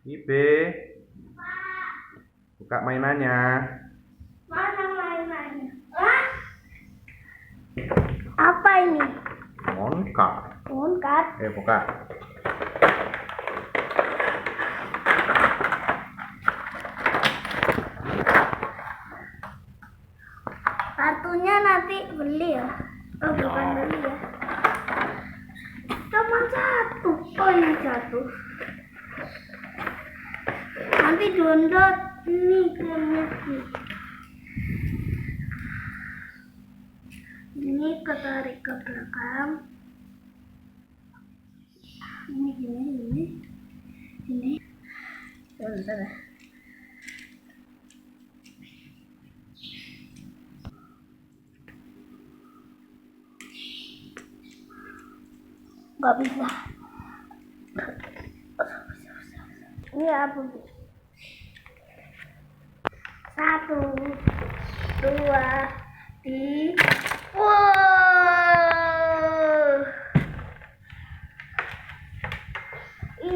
Ibe, buka mainannya. Mana mainannya? Wah, apa ini? Monkat. Monkat. Buka. Kartunya nanti beli ya? Oh, bukan beli ya? Cuma satu. Oh, ini satu. Nanti download ini gamenya. Ini ketarik ke belakang. Ini. Bentar. Gak bisa. Ini apa? 1, 2, 3. Wow.